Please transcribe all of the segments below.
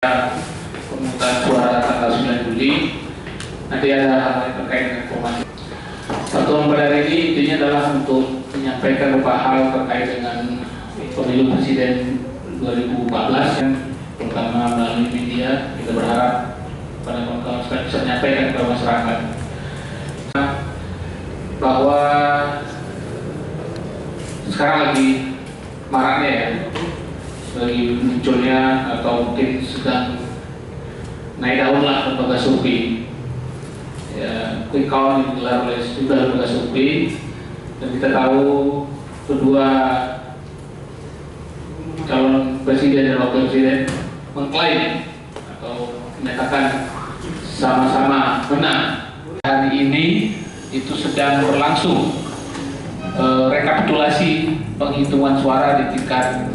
pemungutan suara tanggal 9 Juli. Nanti ada hal yang terkait dengan informasi. Pertemuan pada hari ini intinya adalah untuk menyampaikan beberapa hal terkait dengan pemilu presiden 2014 yang terutama melalui media. Kita berharap pada kawan-kawan sekalian bisa menyampaikan kepada masyarakat bahwa sekarang lagi maraknya ya, lagi munculnya atau mungkin sedang naik daun lah lembaga survei ya, quick count yang digelar oleh sejumlah lembaga survei, dan kita tahu kedua calon presiden dan wakil presiden mengklaim atau menyatakan sama-sama menang. Hari ini itu sedang berlangsung rekapitulasi penghitungan suara di tingkat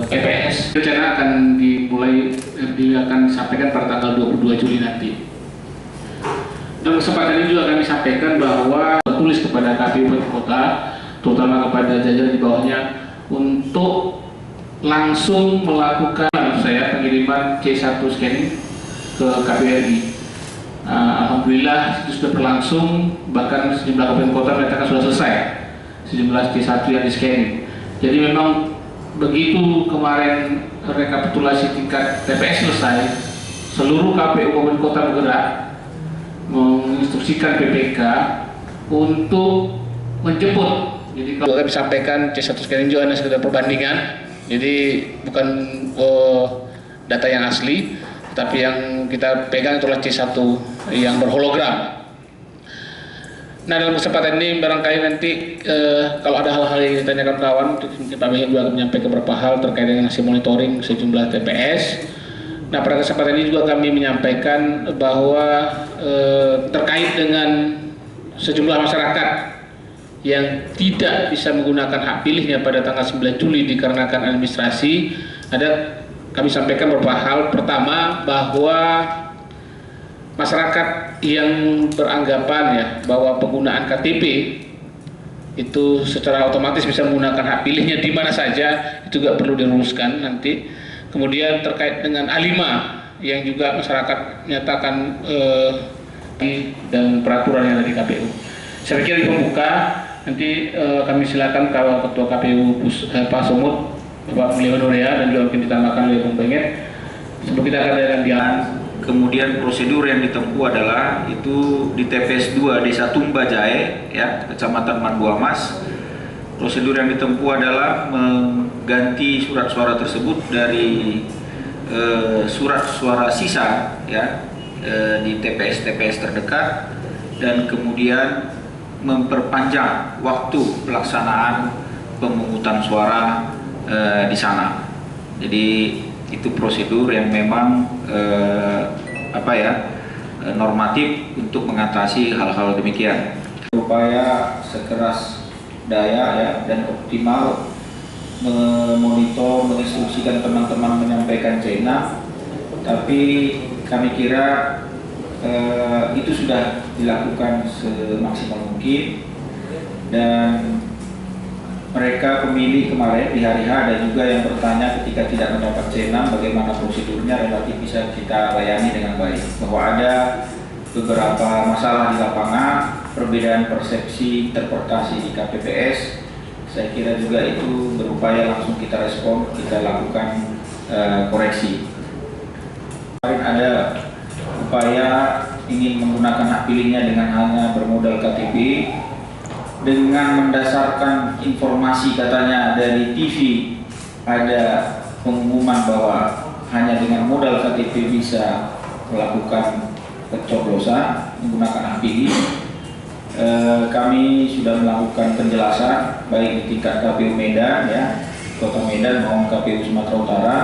PPS. Rencana akan dimulai, akan disampaikan pada tanggal 22 Juli nanti. Dalam kesempatan ini juga kami sampaikan bahwa tulis kepada KPU Kota, terutama kepada jajaran di bawahnya, untuk langsung melakukan pengiriman C1 scanning ke KPRI. Alhamdulillah itu sudah berlangsung, bahkan sejumlah kabupaten kota menyatakan sudah selesai sejumlah C1 yang di scanning. Jadi memang begitu kemarin rekapitulasi tingkat TPS selesai, seluruh KPU kabupaten kota bergerak menginstruksikan PPK untuk menjemput. Jadi kalau kami sampaikan C1 scanning juga hanya sekedar perbandingan, jadi bukan data yang asli, tapi yang kita pegang itulah C1 yang berhologram. Nah, dalam kesempatan ini barangkali nanti kalau ada hal-hal yang ditanyakan kawan, mungkin Pak Behin juga akan menyampaikan beberapa hal terkait dengan hasil monitoring sejumlah TPS. Nah, pada kesempatan ini juga kami menyampaikan bahwa terkait dengan sejumlah masyarakat yang tidak bisa menggunakan hak pilihnya pada tanggal 9 Juli dikarenakan administrasi, kami sampaikan beberapa hal. Pertama, bahwa masyarakat yang beranggapan ya bahwa penggunaan KTP itu secara otomatis bisa menggunakan hak pilihnya di mana saja, itu juga perlu diluruskan nanti. Kemudian terkait dengan A5 yang juga masyarakat menyatakan dan peraturan yang ada di KPU. Saya pikir di pembuka nanti kami silakan kalau Ketua KPU Pak Sumut, Bapak Mulyo Nurea, dan juga mungkin ditambahkan oleh Bung Benget. Sebelum kita akan dengan dia. Kemudian prosedur yang ditempuh adalah itu di TPS 2 Desa Tumba Jae, ya, Kecamatan Manduamas. Prosedur yang ditempuh adalah mengganti surat suara tersebut dari surat suara sisa, ya, di TPS terdekat, dan kemudian memperpanjang waktu pelaksanaan pemungutan suara di sana. Jadi itu prosedur yang memang normatif untuk mengatasi hal-hal demikian. Upaya sekeras daya ya dan optimal memonitor, menginstruksikan teman-teman menyampaikan C6, tapi kami kira itu sudah dilakukan semaksimal mungkin, dan mereka pemilih kemarin di hari H ada juga yang bertanya ketika tidak mendapat C6 bagaimana prosedurnya, relatif bisa kita layani dengan baik. Bahwa ada beberapa masalah di lapangan, perbedaan persepsi interpretasi di KPPS, saya kira juga itu berupaya langsung kita respon, kita lakukan koreksi. Kemarin ada upaya ingin menggunakan hak pilihnya dengan hanya bermodal KTP, dengan mendasarkan informasi katanya dari TV ada pengumuman bahwa hanya dengan modal KTP bisa melakukan pencoblosan menggunakan hak pilih. Kami sudah melakukan penjelasan baik di tingkat KPU Medan, ya, Kota Medan maupun KPU Sumatera Utara,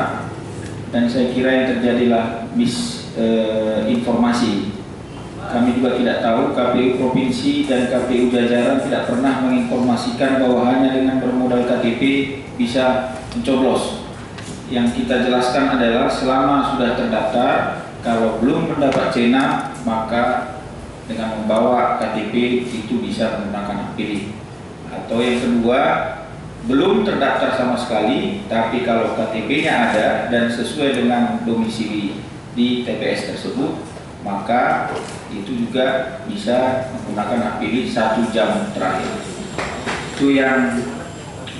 dan saya kira yang terjadilah misinformasi. Kami juga tidak tahu, KPU Provinsi dan KPU Jajaran tidak pernah menginformasikan bahwa hanya dengan bermodal KTP bisa mencoblos. Yang kita jelaskan adalah selama sudah terdaftar, kalau belum mendapat C6, maka dengan membawa KTP itu bisa menggunakan hak pilih. Atau yang kedua, belum terdaftar sama sekali, tapi kalau KTP-nya ada dan sesuai dengan domisili di TPS tersebut, maka itu juga bisa menggunakan hak pilih 1 jam terakhir. Itu yang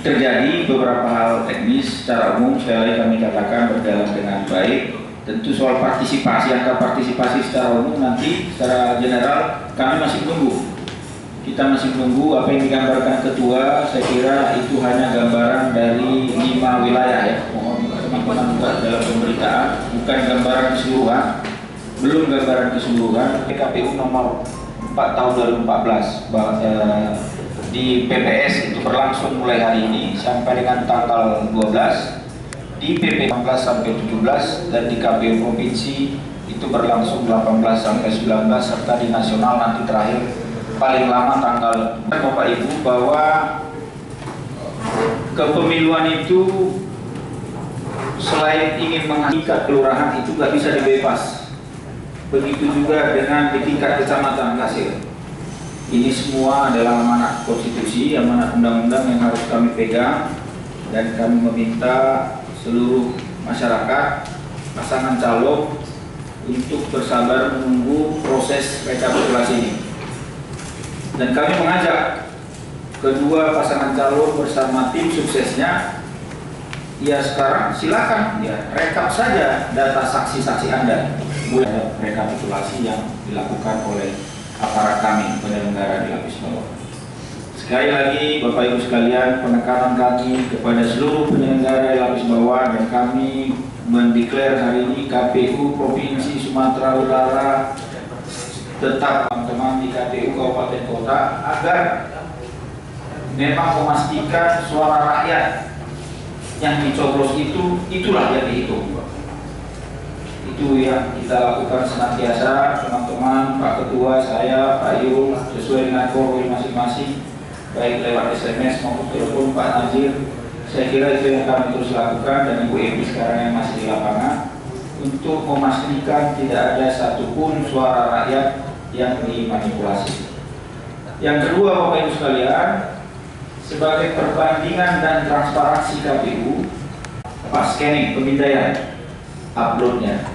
terjadi. Beberapa hal teknis secara umum sekali lagi kami katakan berjalan dengan baik. Tentu soal partisipasi, angka partisipasi secara umum nanti secara general kami masih menunggu. Kita masih menunggu apa yang digambarkan ketua. Saya kira itu hanya gambaran dari 5 wilayah ya. Mohon teman-teman juga dalam pemberitaan, bukan gambaran keseluruhan, belum gambaran keseluruhan. PKPU nomor 4 tahun 2014 di PPS itu berlangsung mulai hari ini sampai dengan tanggal 12, di PP 16 sampai 17, dan di KPU provinsi itu berlangsung 18 sampai 19, serta di nasional nanti terakhir paling lama tanggal. Bapak Ibu, bahwa kepemiluan itu selain ingin menghasilkan kelurahan itu nggak bisa dibebas. Begitu juga dengan di tingkat kecamatan hasil. Ini semua adalah amanat konstitusi, amanat undang-undang yang harus kami pegang, dan kami meminta seluruh masyarakat, pasangan calon untuk bersabar menunggu proses rekapitulasi ini. Dan kami mengajak kedua pasangan calon bersama tim suksesnya, ya sekarang silakan ya rekap saja data saksi-saksi Anda. Buat rekapitulasi yang dilakukan oleh aparat kami penyelenggara di lapis bawah. Sekali lagi Bapak Ibu sekalian, penekanan kami kepada seluruh penyelenggara di lapis bawah, dan kami mendeklar hari ini KPU Provinsi Sumatera Utara tetap teman-teman di KPU Kabupaten Kota agar memang memastikan suara rakyat yang dicoblos itu, itulah yang dihitung. Itu yang kita lakukan senantiasa, teman-teman, Pak Ketua, saya, Pak Yul, sesuai dengan korum masing-masing, baik lewat SMS maupun telepon Pak Nazir. Saya kira itu yang kami terus lakukan, dan Ibu Ebi sekarang yang masih di lapangan, untuk memastikan tidak ada satupun suara rakyat yang dimanipulasi. Yang kedua, Bapak Ibu sekalian, sebagai perbandingan dan transparansi KPU, scanning pemindaian uploadnya.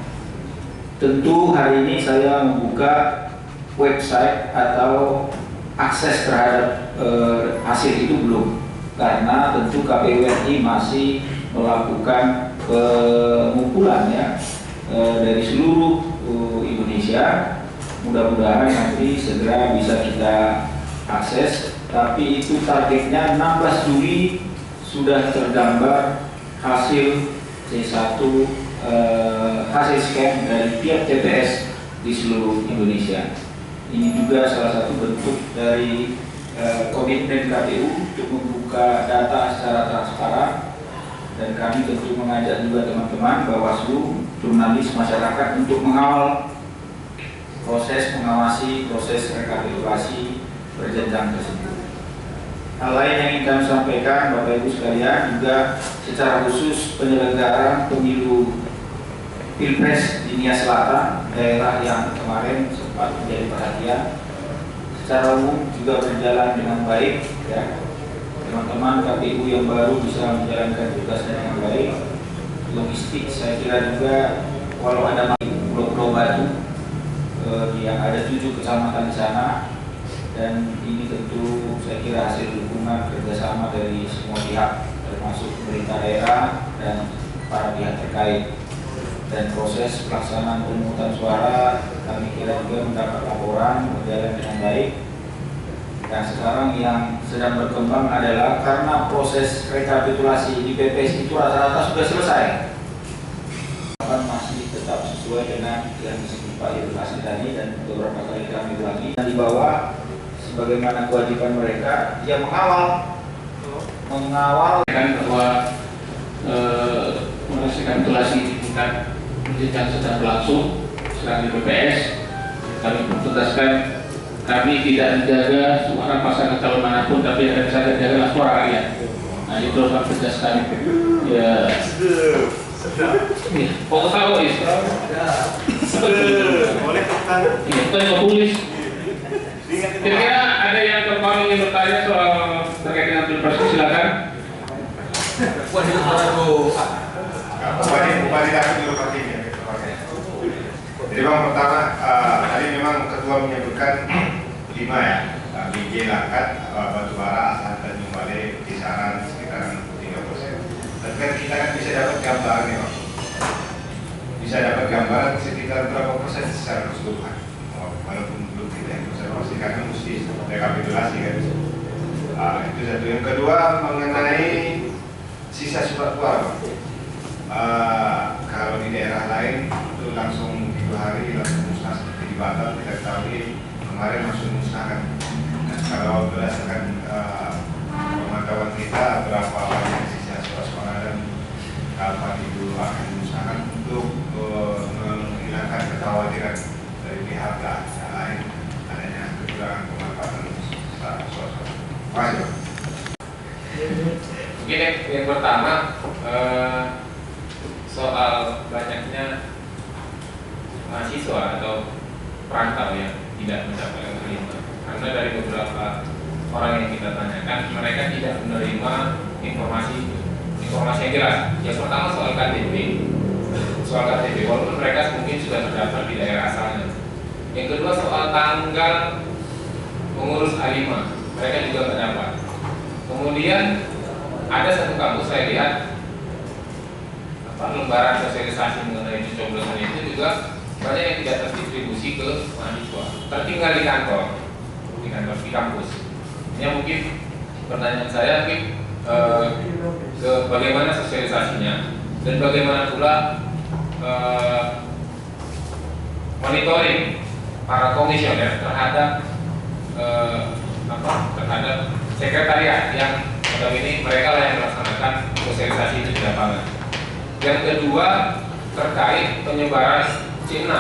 Tentu hari ini saya membuka website atau akses terhadap hasil itu belum, karena tentu KPU RI masih melakukan pengumpulan ya dari seluruh Indonesia. Mudah-mudahan nanti segera bisa kita akses, tapi itu targetnya 16 Juli sudah tergambar hasil C1 hasil scan dari tiap TPS di seluruh Indonesia. Ini juga salah satu bentuk dari komitmen KPU untuk membuka data secara transparan, dan kami tentu mengajak juga teman-teman Bawaslu, jurnalis, masyarakat untuk mengawal mengawasi proses rekapitulasi berjenjang tersebut. Hal lain yang ingin kami sampaikan Bapak Ibu sekalian, juga secara khusus penyelenggaraan pemilu Pilpres di Nia Selatan, daerah yang kemarin sempat menjadi perhatian, secara umum juga berjalan dengan baik ya. Teman-teman KPU yang baru bisa menjalankan tugasnya dengan baik. Logistik saya kira juga, walau ada Pulau Batu yang ada 7 kecamatan di sana, dan ini tentu saya kira hasil dukungan kerjasama dari semua pihak, termasuk pemerintah daerah dan para pihak terkait. Dan proses pelaksanaan pemungutan suara kami kira juga mendapat laporan berjalan dengan baik. Dan sekarang yang sedang berkembang adalah karena proses rekapitulasi di PPS itu rata-rata sudah selesai, masih tetap sesuai dengan yang disebut Pak Yudhasi tadi, dan beberapa kali kami ulangi di bawah sebagaimana kewajiban mereka yang mengawal kan bahwa proses rekapitulasi di tingkat jenjang sedang berlangsung. Sedang di PPS kami bertugaskan, kami tidak menjaga suara pasangan calon manapun, tapi yang saya jaga suara rakyat. Nah itu harus kami tegaskan ya. Fokus tahu is. Boleh tekan. Itu yang tulis. Kira-kira ada yang ingin bertanya soal terkait dengan pilpres, silakan. Bupati Datuk dulu pastinya. Jadi bang pertama tadi memang ketua menyebutkan 5 ya, biji langkat, batubara, asal Tanjung Balai kisaran sekitar 63%. Dan kan kita kan bisa dapat gambaran ya bang, bisa dapat gambaran sekitar berapa persen secara keseluruhan, walaupun belum kita observasi karena mesti rekapitulasi kan. Itu satu. Yang kedua mengenai sisa surat suara. Kalau di daerah lain itu langsung 3 hari langsung musnah seperti di Batam, kita ketahui kemarin langsung musnahkan. Nah, kalau berdasarkan pemantauan kita berapa banyak sisa surat suara dan kapan itu akan dimusnahkan untuk menghilangkan kekhawatiran dari pihak lain adanya kekurangan pemanfaatan surat suara. Terima kasih. Mungkin yang pertama soal banyaknya mahasiswa atau perantau yang tidak mendapatkan kelima. Karena dari beberapa orang yang kita tanyakan, mereka tidak menerima informasi yang jelas. Yang pertama soal KTP, walaupun mereka mungkin sudah terdaftar di daerah asalnya. Yang kedua soal tanggal pengurus A5, mereka juga tidak dapat. Kemudian ada satu kampus saya lihat lembaran sosialisasi mengenai pencoblosan itu juga banyak yang tidak terdistribusi ke mahasiswa, tertinggal di kantor, di kampus. Ini mungkin pertanyaan saya mungkin ke bagaimana sosialisasinya dan bagaimana pula monitoring para komisioner terhadap terhadap sekretariat yang ini mereka lah yang melaksanakan sosialisasi itu di lapangan. Yang kedua terkait penyebaran C6.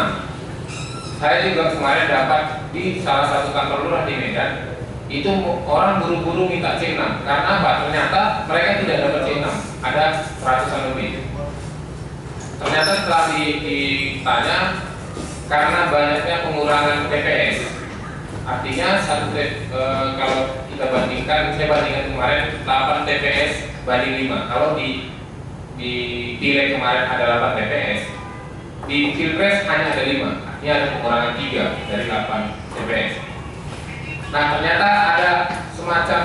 Saya juga kemarin dapat di salah satu kantor lurah di Medan, itu orang buru-buru minta C6. Karena apa? Ternyata mereka tidak dapat C6, ada ratusan lebih. Ternyata setelah ditanya, karena banyaknya pengurangan TPS. Artinya kalau kita bandingkan, saya bandingkan kemarin 8 TPS banding 5. Kalau di pileg kemarin ada 8 TPS, di pilpres hanya ada 5. Artinya ada pengurangan 3 dari 8 TPS. Nah ternyata ada semacam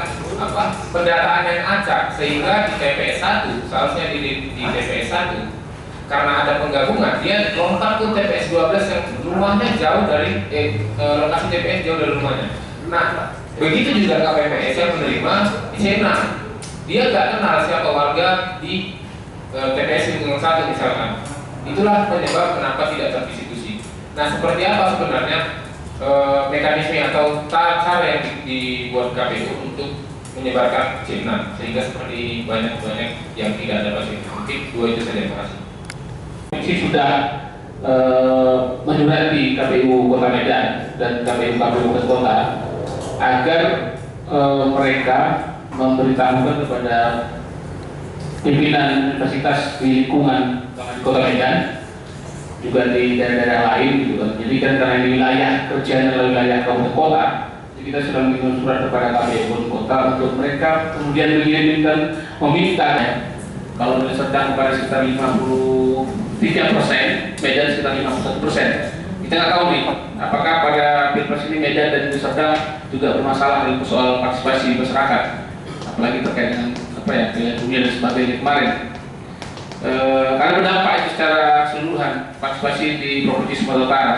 pendataan yang acak, sehingga di TPS 1 seharusnya di TPS 1 karena ada penggabungan, dia lompat ke TPS 12 yang rumahnya jauh dari lokasi TPS jauh dari rumahnya. Nah begitu juga KPPS yang menerima di C6, dia nggak kenal siapa warga di TPS lingkungan 1 misalkan. Itulah penyebab kenapa tidak terdistribusi. Nah seperti apa sebenarnya mekanisme atau cara yang dibuat KPU untuk menyebarkan C6 sehingga seperti banyak yang tidak dapat C6. Mungkin 2 itu saja. Terima kasih. Komisi sudah menyurati KPU Kota Medan dan KPU Kabupaten Kota agar mereka memberitahukan kepada pimpinan universitas di lingkungan Kota Medan, juga di daerah-daerah lain gitu kan. Jadi kan karena di wilayah kerjanya adalah wilayah kabupaten kota, jadi kita sudah mengirim surat kepada KPU Kota untuk mereka kemudian mengirimkan meminta ya, kalau sedang pada sekitar 53%, Medan sekitar 51%. Kita nggak tahu nih, apakah pada pilpres ini Medan dan Sedang juga bermasalah soal partisipasi masyarakat, apalagi terkait dengan Piala Dunia dan sebagainya kemarin. Karena berdampak itu secara keseluruhan partisipasi di provinsi Sumatera Utara.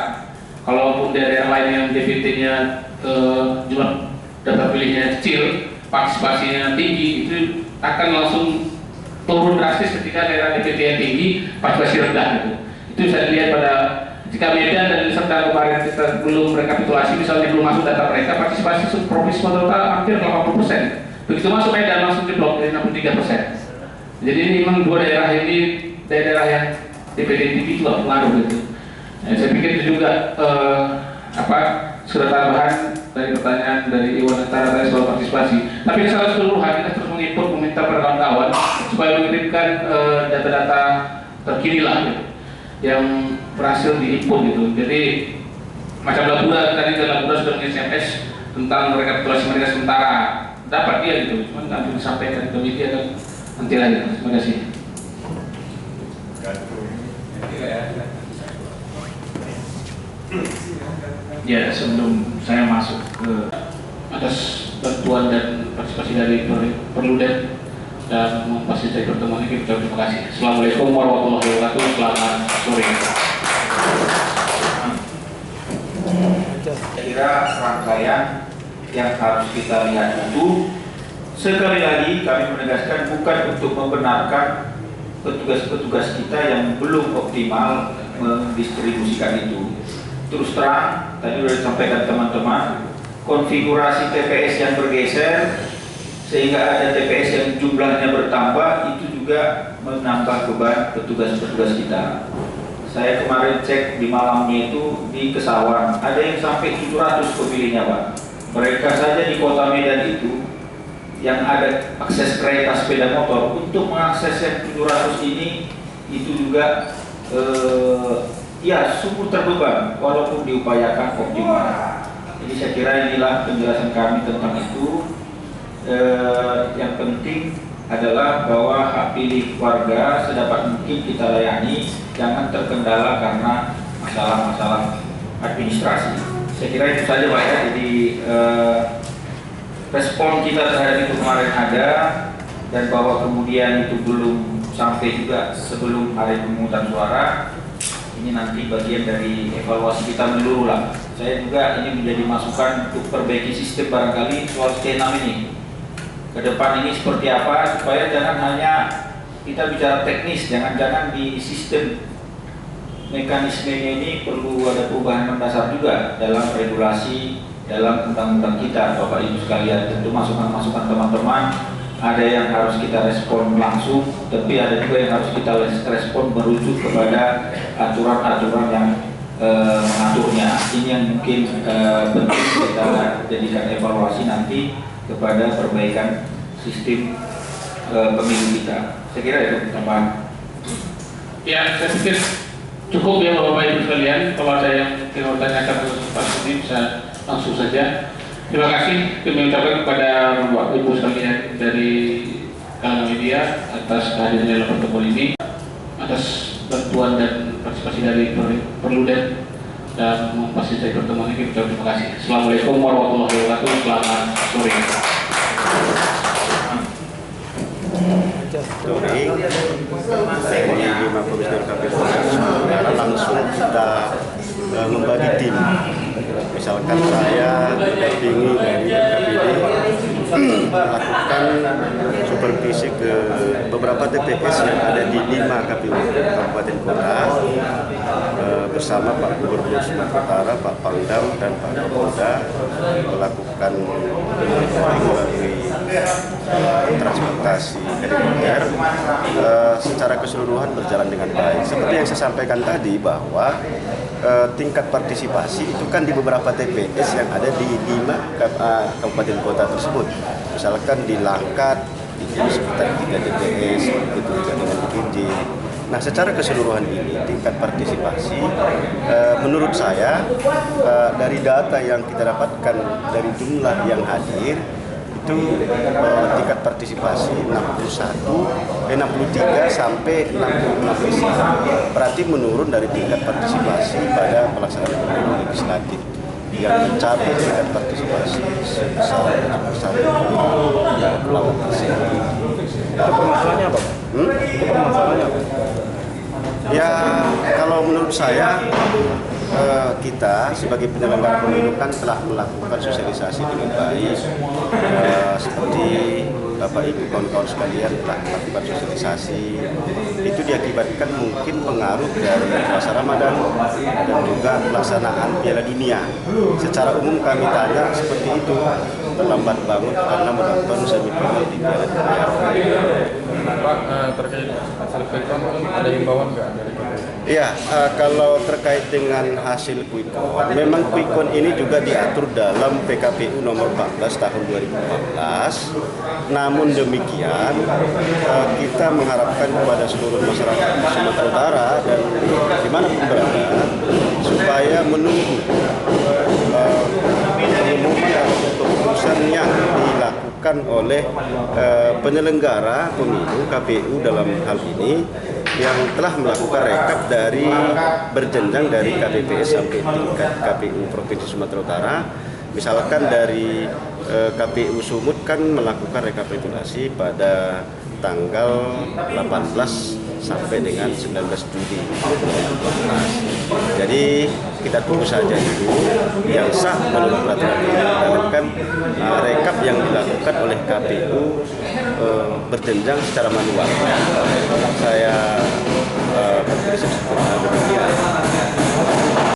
Kalaupun daerah lain yang DPT-nya jumlah data pilihnya kecil, partisipasinya tinggi, itu akan langsung turun drastis ketika daerah DPT yang tinggi, partisipasi rendah gitu. Itu saya lihat pada ketika Medan dan Serta kemarin kita belum rekapitulasi, misalnya belum masuk data mereka, partisipasi provinsi Sumatera Utara hampir 80%. Begitu masuk Medan langsung jeblok dari 63%. Jadi ini memang dua daerah ini daerah yang DPT tinggi juga pengaruh gitu. Saya pikir itu juga surat tambahan dari pertanyaan dari Iwan Antara tadi soal partisipasi. Tapi secara keseluruhan kita terus menginput meminta pada kawan-kawan supaya mengirimkan data-data terkini lah gitu, yang berhasil diinput gitu. Jadi macam Labura tadi Labura sudah nge-SMS tentang rekapitulasi mereka sementara, dapat dia gitu, cuma nggak bisa disampaikan ke media kan. Nanti lagi, terima kasih. Ya, sebelum saya masuk ke atas bantuan dan partisipasi dari Perludem dan memfasilitasi pertemuan ini, kita terima kasih. Assalamualaikum warahmatullahi wabarakatuh. Selamat sore. Saya kira rangkaian yang harus kita lihat itu, sekali lagi kami menegaskan bukan untuk membenarkan petugas-petugas kita yang belum optimal mendistribusikan itu. Terus terang, tadi sudah disampaikan teman-teman, konfigurasi TPS yang bergeser sehingga ada TPS yang jumlahnya bertambah, itu juga menambah beban petugas-petugas kita. Saya kemarin cek di malamnya itu di Kesawan, ada yang sampai 700 pemilihnya Pak. Mereka saja di kota Medan itu yang ada akses kereta sepeda motor, untuk mengakses yang 700 ini itu juga ya sungguh terbeban walaupun diupayakan optimal. Jadi saya kira inilah penjelasan kami tentang itu. Yang penting adalah bahwa hak pilih warga sedapat mungkin kita layani, jangan terkendala karena masalah-masalah administrasi. Saya kira itu saja Pak ya. Jadi respon kita terhadap itu kemarin ada, dan bahwa kemudian itu belum sampai juga sebelum hari pemungutan suara. Ini nanti bagian dari evaluasi kita menyeluruh lah. Saya juga ini menjadi masukan untuk perbaiki sistem barangkali soal C6 ini. Ke depan ini seperti apa, supaya jangan hanya kita bicara teknis, jangan-jangan di sistem mekanismenya ini perlu ada perubahan mendasar juga dalam regulasi, dalam undang-undang kita, Bapak Ibu sekalian. Tentu masukan-masukan teman-teman ada yang harus kita respon langsung, tapi ada juga yang harus kita respon merujuk kepada aturan-aturan yang mengaturnya. Ini yang mungkin penting kita jadikan evaluasi nanti kepada perbaikan sistem pemilu kita. Saya kira itu tambahan. Ya, saya pikir cukup ya Bapak Ibu sekalian. Kalau ada yang ingin bertanyakan Pak Sudi bisa langsung saja. Terima kasih kami ucapkan kepada Bapak Ibu sekalian dari kalangan media atas kehadiran dalam pertemuan ini, atas bantuan dan partisipasi dari Perludem dan memfasilitasi pertemuan ini, kita terima kasih. Assalamualaikum warahmatullahi wabarakatuh. Selamat sore. Dari 5 komisioner KPU langsung kita membagi tim. Misalkan saya mendampingi dari KPD melakukan supervisi ke beberapa TPS yang ada di 5 KPU Kabupaten Kota bersama Pak Gubernur Sumatera Utara, Pak Pangdam dan Pak Kapolda melakukan melalui transportasi helikopter. Secara keseluruhan berjalan dengan baik. Seperti yang saya sampaikan tadi bahwa tingkat partisipasi itu kan di beberapa TPS yang ada di 5 kabupaten kota tersebut. Misalkan di Langkat, di sekitar 3 TPS, itu juga dengan KJ. Nah, secara keseluruhan ini tingkat partisipasi menurut saya dari data yang kita dapatkan dari jumlah yang hadir itu tingkat partisipasi 63 sampai 66%. Berarti menurun dari tingkat partisipasi pada pelaksanaan pemilu legislatif yang mencapai tingkat partisipasi sebesar 71%. Itu permasalahannya apa? Itu permasalahannya apa? Ya, kalau menurut saya kita sebagai penyelenggara pemilu kan telah melakukan sosialisasi dengan baik, seperti Bapak Ibu kawan-kawan sekalian telah melakukan sosialisasi. Itu diakibatkan mungkin pengaruh dari puasa Ramadan dan juga pelaksanaan Piala Dunia. Secara umum kami tanya seperti itu, terlambat banget karena menonton semifinal di Piala Dunia. Pak, terkait hasil quick-count ada himbauan nggak dari KPU? Ya, kalau terkait dengan hasil quick-count, memang quick-count ini juga diatur dalam PKPU nomor 14 tahun 2014. Namun demikian, kita mengharapkan kepada seluruh masyarakat Sumatera Utara dan dimanapun berada, supaya menunggu pengumuman atau keputusan yang dilakukan dilakukan oleh penyelenggara pemilu KPU dalam hal ini yang telah melakukan rekap dari berjenjang dari KPPS sampai tingkat KPU Provinsi Sumatera Utara. Misalkan dari KPU Sumut kan melakukan rekapitulasi pada tanggal 18 sampai dengan 19 Juli 2014. Jadi kita tunggu saja dulu yang sah menurut peraturan ini kan rekap yang dilakukan oleh KPU berjenjang secara manual. Saya berprinsip seperti itu.